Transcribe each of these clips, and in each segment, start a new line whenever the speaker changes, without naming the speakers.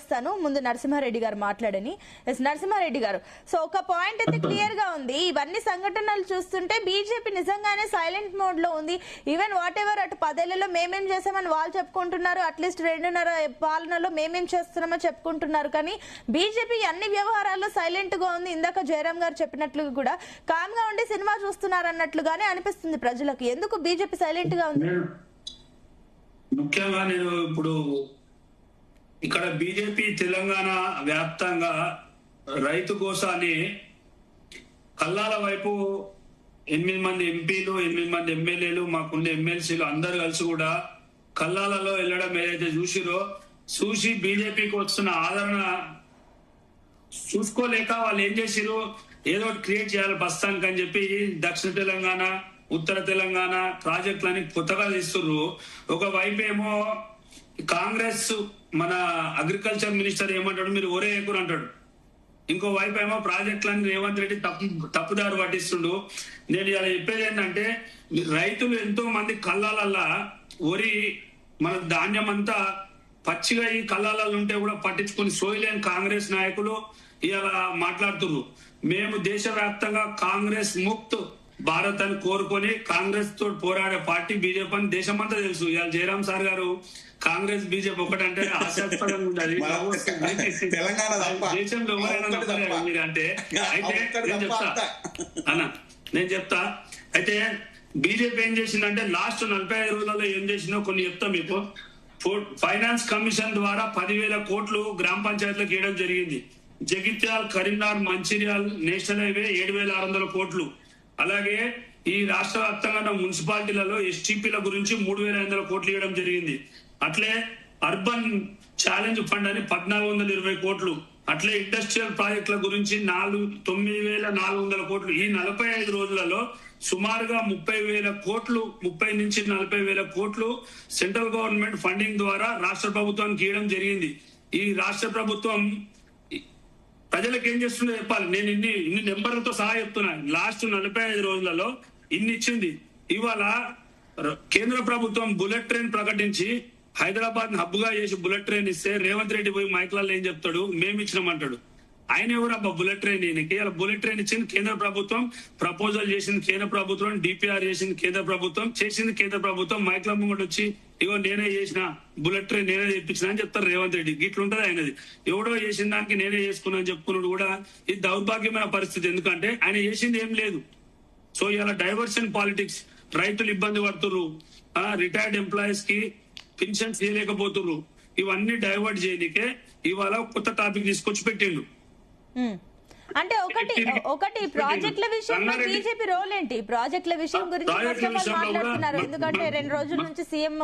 వస్తాను. ముందు నరసింహారెడ్డి గారు మాట్లాడని. ఎస్ నరసింహారెడ్డి గారు, సో ఒక పాయింట్ అయితే క్లియర్ గా ఉంది. ఇవన్నీ సంఘటనలు చూస్తుంటే బీజేపీ నిజంగానే సైలెంట్ మోడ్ లో ఉంది. ఈవెన్ వాట్ ఎవర్ అటు 10 ఏళ్లలో మేమేం చేసామని వాళ్ళు చెప్పుకుంటున్నారు, అట్లీస్ట్ 2.5 పాలనలో మేమేం చేస్తున్నామో చెప్పుకుంటున్నారు. కానీ బీజేపీ అన్ని వ్యవహారాల్లో సైలెంట్ గా ఉంది. ఇందాక జయరాం గారు చెప్పినట్లు కూడా కామ్ గా ఉండి సినిమా చూస్తున్నారు అన్నట్లుగానే అనిపిస్తుంది ప్రజలకు. ఎందుకు బీజేపీ సైలెంట్ గా ఉంది?
ముఖ్యంగా నేను ఇప్పుడు ఇక్కడ బీజేపీ తెలంగాణ వ్యాప్తంగా రైతు కోసాన్ని కల్లాల వైపు 8 మంది ఎంపీలు, 8 మంది ఎమ్మెల్యేలు, మాకుండే ఎమ్మెల్సీలు అందరు కలిసి కూడా కల్లాలలో వెళ్ళడం ఏదైతే చూసి బీజేపీకి వస్తున్న ఆదరణ చూసుకోలేక వాళ్ళు ఏం చేసిరు, ఏదో క్రియేట్ చేయాలి ప్రస్తుతానికి అని చెప్పి దక్షిణ తెలంగాణ, ఉత్తర తెలంగాణ ప్రాజెక్టులని కొత్తగా తీస్తున్నారు. ఒకవైపు ఏమో కాంగ్రెస్ మన అగ్రికల్చర్ మినిస్టర్ ఏమంటాడు, మీరు ఒరే ఎక్కువ అంటాడు. ఇంకో వైపు ఏమో ప్రాజెక్టులని రేవంత్ రెడ్డి తప్పుదారు పట్టిస్తుండు. నేను ఇలా చెప్పేది ఏంటంటే, రైతులు ఎంతో మంది కళ్ళాలల్లా వరి మన ధాన్యం అంతా పచ్చిగా ఈ కళ్ళాలలో ఉంటే కూడా పట్టించుకొని సోయలేని కాంగ్రెస్ నాయకులు ఇలా మాట్లాడుతున్నారు. మేము దేశవ్యాప్తంగా కాంగ్రెస్ ముక్త్ భారత్ అని కోరుకొని కాంగ్రెస్ తో పోరాడే పార్టీ బీజేపీ అని దేశమంతా తెలుసు. ఇవాళ జయరాం సార్ గారు కాంగ్రెస్ బీజేపీ ఒకటంటే ఆశాస్పదంగా ఉండాలి. దేశంలో ఎవరైనా మీరు అంటే అయితే నేను చెప్తా. అయితే బీజేపీ ఏం చేసిందంటే లాస్ట్ 45 రోజులలో ఏం చేసిందో కొన్ని చెప్తా మీకు. ఫైనాన్స్ కమిషన్ ద్వారా 10,000 కోట్లు గ్రామ పంచాయతీలకు ఇవ్వడం జరిగింది. జగిత్యాల్, కరీంనగర్, మంచిర్యాల్ నేషనల్ హైవే 7,600 కోట్లు. అలాగే ఈ రాష్ట్ర వ్యాప్తంగా మున్సిపాలిటీలలో ఎస్టీపీల గురించి 3,500 కోట్లు ఇవ్వడం జరిగింది. అట్లే అర్బన్ ఛాలెంజ్ ఫండ్ అని 1,420 కోట్లు. అట్లే ఇండస్ట్రియల్ ప్రాజెక్టుల గురించి 9,400 కోట్లు. ఈ 45 రోజులలో సుమారుగా 30,000 కోట్లు, 30 నుంచి 40,000 కోట్లు సెంట్రల్ గవర్నమెంట్ ఫండింగ్ ద్వారా రాష్ట్ర ప్రభుత్వానికి ఇవ్వడం జరిగింది. ఈ రాష్ట్ర ప్రభుత్వం ప్రజలకు ఏం చేస్తుందో చెప్పాలి. నేను ఇన్ని నెంబర్లతో సహా చెప్తున్నాను. లాస్ట్ 45 రోజులలో ఇన్ని ఇచ్చింది. ఇవాళ కేంద్ర ప్రభుత్వం బుల్లెట్ ట్రైన్ ప్రకటించి హైదరాబాద్ హబ్ గా చేసి బుల్లెట్ ట్రైన్ ఇస్తే రేవంత్ రెడ్డి పోయి మైక్లలో ఏం చెప్తాడు, మేము ఇచ్చినామంటాడు. ఆయన ఎవరబ్బా బుల్లెట్ ట్రైన్? ఈయనకి ఇలా బుల్లెట్ ట్రైన్ ఇచ్చింది కేంద్ర ప్రభుత్వం, ప్రపోజల్ చేసింది కేంద్ర ప్రభుత్వం, డిపిఆర్ చేసింది కేంద్ర ప్రభుత్వం, చేసింది కేంద్ర ప్రభుత్వం. మైక్ల ముంగడు వచ్చి ఇగో నేనే చేసిన బుల్లెట్ ట్రైన్, నేనే తెప్పించిన అని చెప్తారు రేవంత్ రెడ్డి. ఇట్లుంటది ఆయనది. ఎవడో చేసిన దానికి నేనే చేసుకున్నా అని చెప్పుకున్నాడు కూడా. ఇది దౌర్భాగ్యమైన పరిస్థితి. ఎందుకంటే ఆయన చేసింది ఏం లేదు. సో ఇలా డైవర్షన్ పాలిటిక్స్, రైతులు ఇబ్బంది పడుతుర్రు, రిటైర్డ్ ఎంప్లాయీస్ కి పెన్షన్స్ చేయలేకపోతుర్రు. ఇవన్నీ డైవర్ట్ చేయనికే ఇవాళ కొత్త టాపిక్ తీసుకొచ్చి పెట్టిండు.
అంటే ఒకటి ప్రాజెక్టుల విషయంలో బీజేపీ రోల్ ఏంటి? ప్రాజెక్టుల విషయం గురించి మాట్లాడుతున్నారు. ఎందుకంటే 2 రోజుల నుంచి సీఎం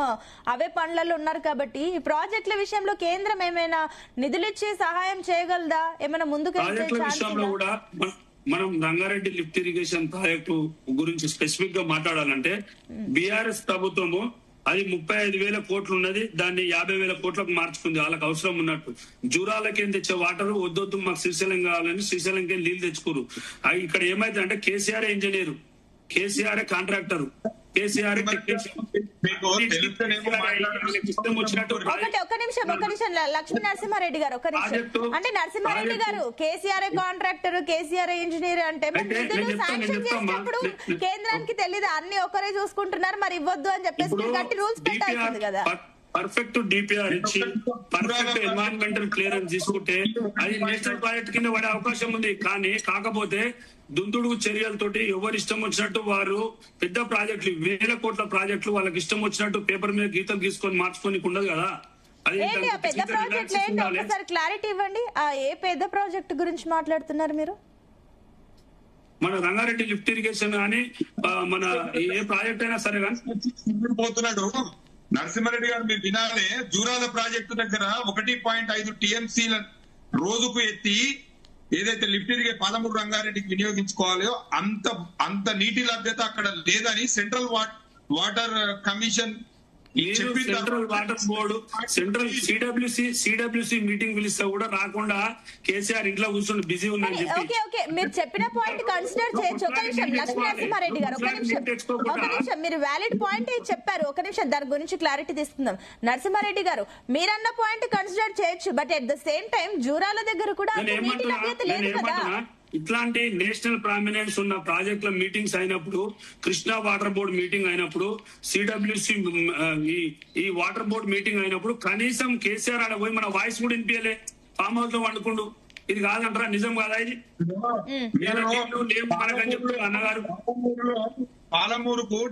అవే పనులలో ఉన్నారు కాబట్టి ఈ ప్రాజెక్టుల విషయంలో కేంద్రం ఏమైనా నిధులు ఇచ్చి సహాయం చేయగలదా? ఏమైనా ముందుకు
మనం రంగారెడ్డి లిఫ్ట్ ఇరిగేషన్ ప్రాజెక్టు గురించి స్పెసిఫిక్ గా మాట్లాడాలంటే బీఆర్ఎస్ ప్రభుత్వము అది 35,000 కోట్లు ఉన్నది, దాన్ని 50,000 కోట్లకు మార్చుకుంది వాళ్ళకి అవసరం ఉన్నట్టు. జూరాలకి తెచ్చే వాటర్ వద్దొద్దు మాకు శ్రీశైలం కావాలని శ్రీశైలంకి నీళ్లు తెచ్చుకోరు. ఇక్కడ ఏమైతే అంటే కేసీఆర్ ఇంజనీరు, కేసీఆర్ కాంట్రాక్టర్, కేసీఆర్
ఒక నిమిషం లక్ష్మీ నరసింహారెడ్డి గారు, ఒక నిమిషం. అంటే నరసింహారెడ్డి గారు కేసీఆర్ కాంట్రాక్టర్, కేసీఆర్ ఇంజనీర్ అంటే శాంక్షన్ చేసినప్పుడు కేంద్రానికి తెలీదు అన్ని ఒకరే చూసుకుంటున్నారు, మరి ఇవ్వద్దు అని చెప్పేసి గట్టి రూల్స్ పెట్టాల్సింది కదా.
పర్ఫెక్ట్ డిపిఆర్ ఇచ్చి పర్ఫెక్ట్ ఎన్వైరన్మెంటల్ క్లియరెన్స్ తీసుకుంటే అది నేషనల్ ప్రాజెక్ట్ కింద పడే అవకాశం ఉంది. కాకపోతే దుందుడుగు చర్యలతోటి ఎవరు ఇష్టం వచ్చినట్టు వారు పెద్ద ప్రాజెక్టులు, 1,000 కోట్ల ప్రాజెక్టులు వాళ్ళకి ఇష్టం వచ్చినట్టు పేపర్ మీద గీతలు గీసుకొని మార్చుకొని ఉండదు కదా. అది
పెద్ద ప్రాజెక్ట్ ఏంటి ఒకసారి క్లారిటీ ఇవ్వండి. ఏ పెద్ద ప్రాజెక్ట్ గురించి మాట్లాడుతున్నారు మీరు?
మన రంగారెడ్డి లిఫ్ట్ ఇరిగేషన్ కానీ మన ఏ ప్రాజెక్ట్ అయినా సరే కానీ
పోతున్నాడు నరసింహారెడ్డి గారు. మీరు వినాలే, జూరాల ప్రాజెక్టు దగ్గర 1.5 టీఎంసీల రోజుకు ఎత్తి ఏదైతే లిఫ్ట్ ఇరిగే 13 రంగారెడ్డికి వినియోగించుకోవాలో అంత నీటి లభ్యత అక్కడ లేదని central water commission
central water board central CWC meeting పిలిస్తే కూడా రాకుండా కేసీఆర్ ఇంట్లో కూర్చొని బిజీ ఉందని చెప్పి
ఓకే ఓకే మీరు చెప్పిన పాయింట్ కన్సిడర్ చేయొచ్చు. ఒక నిమిషం లక్ష్మీ నరసింహారెడ్డి గారు, ఒక నిమిషం మీరు వ్యాలిడ్ పాయింట్ చెప్పారు. ఒక నిమిషం దాని గురించి క్లారిటీ తీసుకుందాం. నరసింహారెడ్డి గారు మీరన్న పాయింట్ కన్సిడర్ చేయొచ్చు, but at the same time Jurala దగ్గర కూడా నీటి లభ్యత లేదు కదా.
ఇట్లాంటి నేషనల్ ప్రామినెన్స్ ఉన్న ప్రాజెక్టుల మీటింగ్స్ అయినప్పుడు, కృష్ణా వాటర్ బోర్డు మీటింగ్ అయినప్పుడు, సిడబ్ల్యూసి ఈ వాటర్ బోర్డు మీటింగ్ అయినప్పుడు కనీసం కేసీఆర్ ఆడ పోయి మన వాయిస్ కూడా వినిపించలే, ఫామ్ హౌస్ లో వండుకుండు. ఇది కాదంటారా? నిజం కాదా ఇది? మనకని చెప్తారు అన్నగారు.
పాలమూరుకు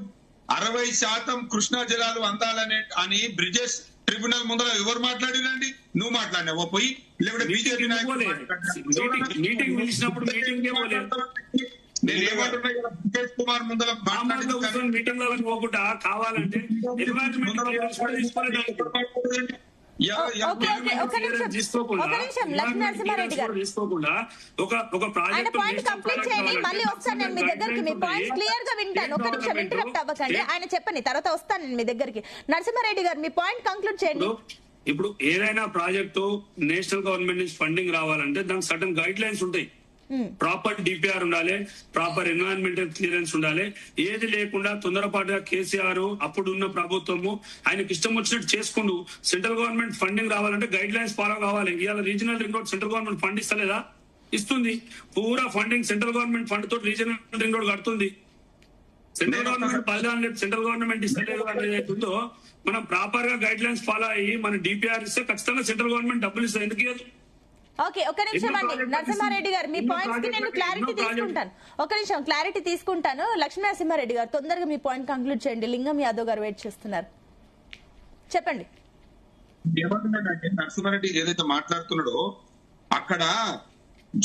60% కృష్ణా జలాలు అందాలనే అని బ్రిజేష్ ట్రిబ్యునల్ ముందర ఎవరు మాట్లాడినండి? నువ్వు మాట్లాడినావు పోయి, లేకపోతే బీజేపీ
మీటింగ్ పిలిచినప్పుడు మీటింగ్
నేను ఏమంటున్నా కదా, ముఖేష్ కుమార్ ముందర
మీటింగ్ లో పోకుండా కావాలంటే తీసుకోకుండా
ఆయన పాయింట్ కంప్లీట్ చేయండి. మళ్ళీ వస్తాను నేను మీ దగ్గరికి, మీ పాయింట్ క్లియర్ గా వింటాను. ఒక నిమిషం ఇంటరప్ట్ అవ్వకండి, ఆయన చెప్పండి, తర్వాత వస్తాను నేను మీ దగ్గరికి. నరసింహారెడ్డి గారు మీ పాయింట్ కంక్లూడ్ చేయండి.
ఇప్పుడు ఏదైనా ప్రాజెక్టు నేషనల్ గవర్నమెంట్ నుంచి ఫండింగ్ రావాలంటే దానికి సర్టన్ గైడ్ లైన్స్ ఉంటాయి. ప్రాపర్ డిపిఆర్ ఉండాలి, ప్రాపర్ ఎన్వైరన్మెంటల్ క్లియరెన్స్ ఉండాలి. ఏది లేకుండా తొందరపాటుగా కేసీఆర్ అప్పుడున్న ప్రభుత్వము ఆయనకి ఇష్టం వచ్చినట్టు చేసుకుంటూ సెంట్రల్ గవర్నమెంట్ ఫండింగ్ రావాలంటే గైడ్ లైన్స్ ఫాలో కావాలి. ఇవాళ regional ring road central government fund ఇస్తలేదా? ఇస్తుంది. పూరా ఫండింగ్ సెంట్రల్ గవర్నమెంట్ ఫండ్ తోటి రీజనల్ రింగ్ రోడ్ కడుతుంది. సెంట్రల్ గవర్నమెంట్ పదాన్ని సెంట్రల్ గవర్నమెంట్ ఇస్తలేదు అనేది ఏదైతుందో మనం ప్రాపర్ గా గైడ్ లైన్స్ ఫాలో అయ్యి మనం డిపిఆర్ ఇస్తే ఖచ్చితంగా సెంట్రల్ గవర్నమెంట్ డబ్బులు ఇస్తుంది. ఎందుకు ఇవ్వదు?
ఓకే ఒక నిమిషం అండి నరసింహారెడ్డి గారు, మీ పాయింట్స్ కి నేను క్లారిటీ తీసుకుంటాను. ఒక నిమిషం క్లారిటీ తీసుకుంటాను. లక్ష్మీ నరసింహారెడ్డి గారు తొందరగా మీ పాయింట్ కంక్లూడ్ చేయండి. లింగం యాదవ్ గారు వెయిట్ చేస్తున్నారు, చెప్పండి.
ఏమంటున్నాడంటే నరసింహారెడ్డి ఏదైతే మాట్లాడుతున్నాడో అక్కడ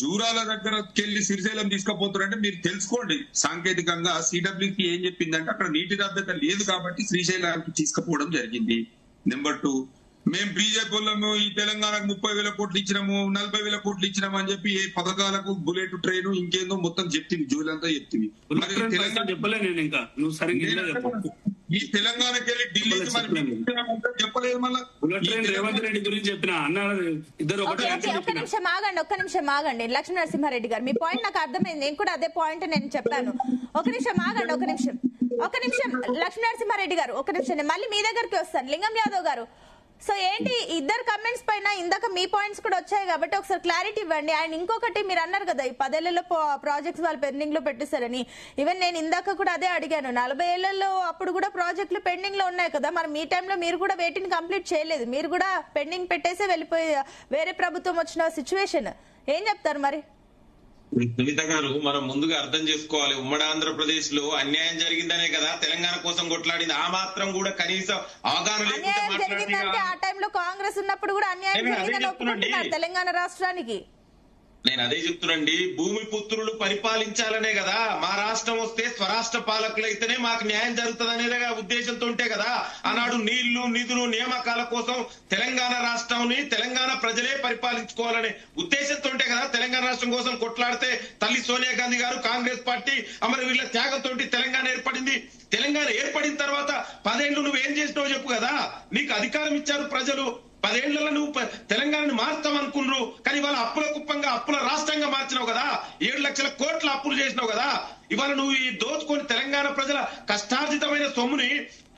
జూరాల దగ్గరకి వెళ్ళి శ్రీశైలం తీసుకుపోతున్నారంటే మీరు తెలుసుకోండి, సాంకేతికంగా సిడబ్ల్యూసి ఏం చెప్పిందంటే అక్కడ నీటి లభ్యత లేదు కాబట్టి శ్రీశైలానికి తీసుకుపోవడం జరిగింది. నెంబర్ 2, మేము బీజేపీ వాళ్ళము ఈ తెలంగాణకు 30,000 కోట్లు ఇచ్చినాము, 40,000 కోట్లు ఇచ్చినాము అని చెప్పి ఏ పథకాలకు బుల్లెట్ ట్రైన్ ఇంకేందో మొత్తం చెప్తివి, జూలంతా చెప్తివి. ఈ తెలంగాణకి వెళ్ళి ఢిల్లీకి చెప్పలేదు. మళ్ళీ
రేవంత్ రెడ్డి గురించి చెప్పిన అన్నారు ఇద్దరు.
ఒక్క నిమిషం ఆగండి లక్ష్మీ నరసింహారెడ్డి గారు, మీ పాయింట్ నాకు అర్థమైంది. నేను కూడా అదే పాయింట్ నేను చెప్పాను. ఒక నిమిషం ఆగండి, ఒక నిమిషం లక్ష్మీ నరసింహారెడ్డి గారు, ఒక నిమిషం నేను మళ్ళీ మీ దగ్గరికి వస్తాను. లింగం యాదవ్ గారు, సో ఏంటి ఇద్దరు కమెంట్స్ పైన ఇందాక మీ పాయింట్స్ కూడా వచ్చాయి కాబట్టి ఒకసారి క్లారిటీ ఇవ్వండి. అండ్ ఇంకొకటి మీరు అన్నారు కదా ఈ 10 ఏళ్లలో ప్రాజెక్ట్స్ వాళ్ళు పెండింగ్ లో పెట్టేశారని. ఈవెన్ నేను ఇందాక కూడా అదే అడిగాను, 40 ఏళ్లలో అప్పుడు కూడా ప్రాజెక్టులు పెండింగ్ లో ఉన్నాయి కదా, మరి మీ టైంలో మీరు కూడా వేటిని కంప్లీట్ చేయలేదు, మీరు కూడా పెండింగ్ పెట్టేసే వెళ్ళిపోయి వేరే ప్రభుత్వం వచ్చిన సిచ్యువేషన్. ఏం చెప్తారు మరి?
సునీత గారు, మనం ముందుగా అర్థం చేసుకోవాలి, ఉమ్మడి ఆంధ్రప్రదేశ్ లో అన్యాయం జరిగిందనే కదా తెలంగాణ కోసం కొట్లాడింది. ఆ మాత్రం కూడా కనీసం అవగాహన
జరిగిందంటే ఆ టైంలో కాంగ్రెస్ ఉన్నప్పుడు కూడా అన్యాయం జరిగిందని ఒప్పుకుంటున్నారు తెలంగాణ రాష్ట్రానికి.
నేను అదే చెప్తున్నాండి, భూమి పుత్రులు పరిపాలించాలనే కదా, మా రాష్ట్రం వస్తే స్వరాష్ట్ర పాలకులు అయితేనే మాకు న్యాయం జరుగుతుంది అనేది ఉద్దేశంతో ఉంటే కదా ఆనాడు నీళ్లు నిధులు నియామకాల కోసం తెలంగాణ రాష్ట్రాన్ని తెలంగాణ ప్రజలే పరిపాలించుకోవాలనే ఉద్దేశంతో ఉంటే కదా తెలంగాణ రాష్ట్రం కోసం కొట్లాడితే తల్లి సోనియా గాంధీ గారు కాంగ్రెస్ పార్టీ వీళ్ళ త్యాగంతో తెలంగాణ ఏర్పడింది. తెలంగాణ ఏర్పడిన తర్వాత 10 ఏళ్లు నువ్వు ఏం చేసినావు చెప్పు కదా. నీకు అధికారం ఇచ్చారు ప్రజలు, 10 ఏళ్లలో నువ్వు తెలంగాణను మార్చాం అనుకున్నారు, కానీ ఇవాళ అప్పుల కుప్పంగా అప్పుల రాష్ట్రంగా మార్చినావు కదా. 7 లక్షల కోట్ల అప్పులు చేసినావు కదా. ఇవాళ నువ్వు ఈ దోచుకొని తెలంగాణ ప్రజల కష్టార్జితమైన సొమ్ముని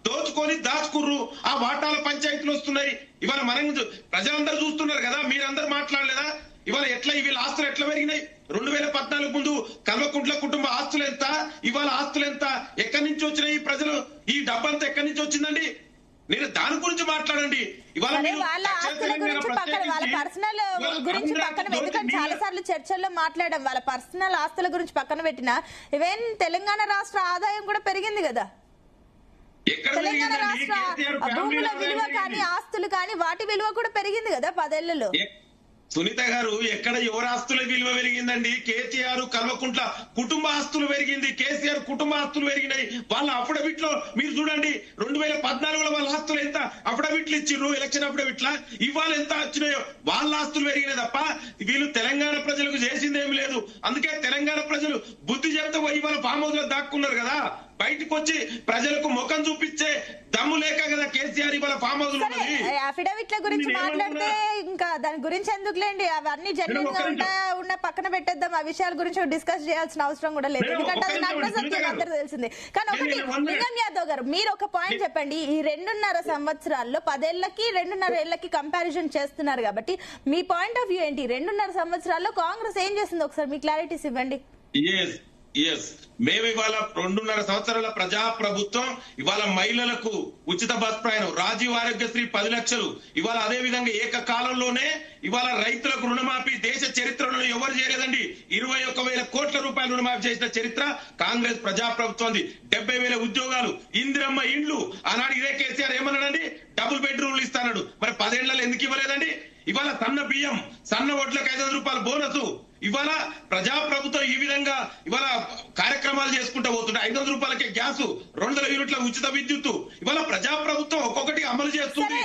దోచుకొని దాచుకుర్రు. ఆ వాటాల పంచాయతీలు వస్తున్నాయి. ఇవాళ మనం ప్రజలందరూ చూస్తున్నారు కదా, మీరందరూ మాట్లాడలేదా? ఇవాళ ఎట్లా వీళ్ళ ఆస్తులు ఎట్లా పెరిగినాయి? 2014 ముందు కల్వకుంట్ల కుటుంబ ఆస్తులు ఎంత, ఇవాళ ఆస్తులు ఎంత, ఎక్కడి నుంచి వచ్చినాయి? ప్రజలు ఈ డబ్బంతా ఎక్కడి నుంచి వచ్చిందండి? నేను దాని గురించి మాట్లాడండి.
వాళ్ళ ఆస్తుల గురించి పక్కన, వాళ్ళ పర్సనల్ గురించి పక్కన, ఎందుకంటే చాలా సార్లు చర్చల్లో మాట్లాడడం, వాళ్ళ పర్సనల్ ఆస్తుల గురించి పక్కన పెట్టినా ఈవెన్ తెలంగాణ రాష్ట్ర ఆదాయం కూడా పెరిగింది కదా. తెలంగాణ రాష్ట్ర భూముల విలువ కానీ ఆస్తులు కానీ వాటి విలువ కూడా పెరిగింది కదా 10 ఏళ్లలో.
సునీత గారు, ఎక్కడ ఎవరి ఆస్తుల విలువ పెరిగిందండి? కేసీఆర్ కల్వకుంట్ల కుటుంబ ఆస్తులు పెరిగింది, కేసీఆర్ కుటుంబ ఆస్తులు పెరిగినాయి. వాళ్ళ అఫిడవిట్ లో మీరు చూడండి, 2014లో వాళ్ళ ఆస్తులు ఎంత అఫిడవిట్లు ఇచ్చిర్రు, ఎలక్షన్ అఫిడవిట్ల. ఇవాళ ఎంత వచ్చినాయో వాళ్ళ ఆస్తులు పెరిగినాయి తప్ప వీళ్ళు తెలంగాణ ప్రజలకు చేసింది ఏమి లేదు. అందుకే తెలంగాణ ప్రజలు బుద్ధి చెప్తే ఇవాళ ఫామ్ హౌస్ లో దాక్కున్నారు కదా. బయటకు వచ్చి ప్రజలకు ముఖం చూపించే దమ్ము లేక కదా కేసీఆర్ ఇవాళ ఫామ్ హౌస్
సరే అఫిడవిట్ల గురించి మాట్లాడితే ఇంకా దాని గురించి ఎందుకులేండి, అవన్నీ జెన్యున్ గా ఉన్న పక్కన పెట్టేద్దాం, ఆ విషయాల గురించి డిస్కస్ చేయాల్సిన అవసరం కూడా లేదు, ఎందుకంటే అది నాకు సత్యం అందరూ తెలిసింది. కానీ ఒకటి నిగమ్ యాదవ్ గారు, మీరు ఒక పాయింట్ చెప్పండి. ఈ 2.5 సంవత్సరాల్లో 10 ఏళ్లకి 2.5 ఏళ్లకి కంపారిజన్ చేస్తున్నారు కాబట్టి మీ పాయింట్ ఆఫ్ వ్యూ ఏంటి? 2.5 సంవత్సరాల్లో కాంగ్రెస్ ఏం చేసింది ఒకసారి మీ క్లారిటీస్ ఇవ్వండి.
మేము ఇవాళ 2.5 సంవత్సరాల ప్రజా ప్రభుత్వం ఇవాళ మహిళలకు ఉచిత బస్ ప్రయాణం, రాజీవ్ ఆరోగ్యశ్రీ 10 లక్షలు, ఇవాళ అదే విధంగా ఏకకాలంలోనే ఇవాళ రైతులకు రుణమాఫీ దేశ చరిత్రలో ఎవరు చేయలేదండి. 21,000 కోట్ల రూపాయలు రుణమాఫీ చేసిన చరిత్ర కాంగ్రెస్ ప్రజా ప్రభుత్వం. 70,000 ఉద్యోగాలు, ఇందిరమ్మ ఇండ్లు. ఆనాడు ఇదే కేసీఆర్ ఏమన్నాడండి, డబుల్ బెడ్రూమ్లు ఇస్తాడు. మరి 10 ఏళ్లలో ఎందుకు ఇవ్వలేదండి? ఇవాళ సన్న బియ్యం, సన్న వడ్లకు 500 రూపాయల బోనస్. ఇవాళ ప్రజా ప్రభుత్వం ఈ విధంగా ఇవాళ కార్యక్రమాలు చేసుకుంటూ పోతుంటే 500 రూపాయలకే గ్యాస్, 200 యూనిట్ల ఉచిత విద్యుత్ ఇవాళ ప్రజా ప్రభుత్వం ఒక్కొక్కటి అమలు చేస్తుంది.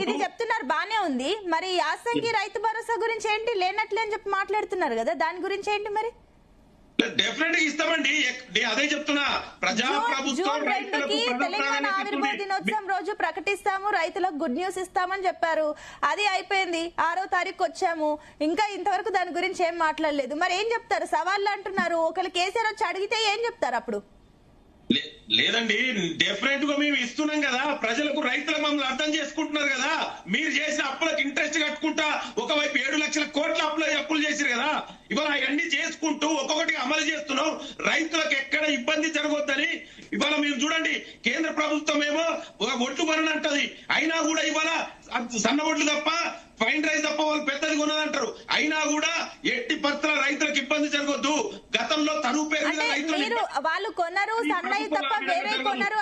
ఇది చెప్తున్నారు బానే ఉంది, మరి యాసంగి రైతు భరోసా గురించి ఏంటి? లేనట్లే అని చెప్పి మాట్లాడుతున్నారు కదా, దాని గురించి ఏంటి మరి?
డెఫినెట్ గా ఇస్తామండి. అదే చెప్తున్నా, ప్రజా ప్రభుత్వం
తెలంగాణ ఆవిర్భావ దినోత్సవం రోజు ప్రకటిస్తాము, రైతులకు గుడ్ న్యూస్ ఇస్తామని చెప్పారు. అది అయిపోయింది, 6వ తారీఖు వచ్చాము, ఇంకా ఇంతవరకు దాని గురించి ఏం మాట్లాడలేదు. మరి ఏం చెప్తారు? సవాళ్ళు అంటున్నారు, ఒకళ్ళు కేసీఆర్ వచ్చి అడిగితే ఏం చెప్తారు అప్పుడు?
లేదండి, డెఫినెట్ గా మేము ఇస్తున్నాం కదా, ప్రజలకు రైతుల మమ్మల్ని అర్థం చేసుకుంటున్నారు కదా. మీరు చేసిన అప్పులకు ఇంట్రెస్ట్ కట్టుకుంటా ఒకవైపు 7 లక్షల కోట్ల అప్పులు చేశారు కదా. ఇవాళ అవన్నీ చేసుకుంటూ ఒక్కొక్కటి అమలు చేస్తున్నాం. రైతులకు ఎక్కడ ఇబ్బంది జరగొద్దని ఇవాళ మేము చూడండి, కేంద్ర ప్రభుత్వం ఏమో ఒడ్లు కొనంటది, అయినా కూడా ఇవాళ సన్న ఒడ్లు తప్ప ఫైన్ రైస్ తప్ప వాళ్ళు పెద్దది కొనదంటారు. అయినా కూడా ఎట్టి పరిస్థితుల రైతులకు ఇబ్బంది జరగొద్దు. గతంలో తరువు పేరు మీద రైతులు
వాళ్ళు కొనరు, సన్నయి తప్ప వేరే కొనరు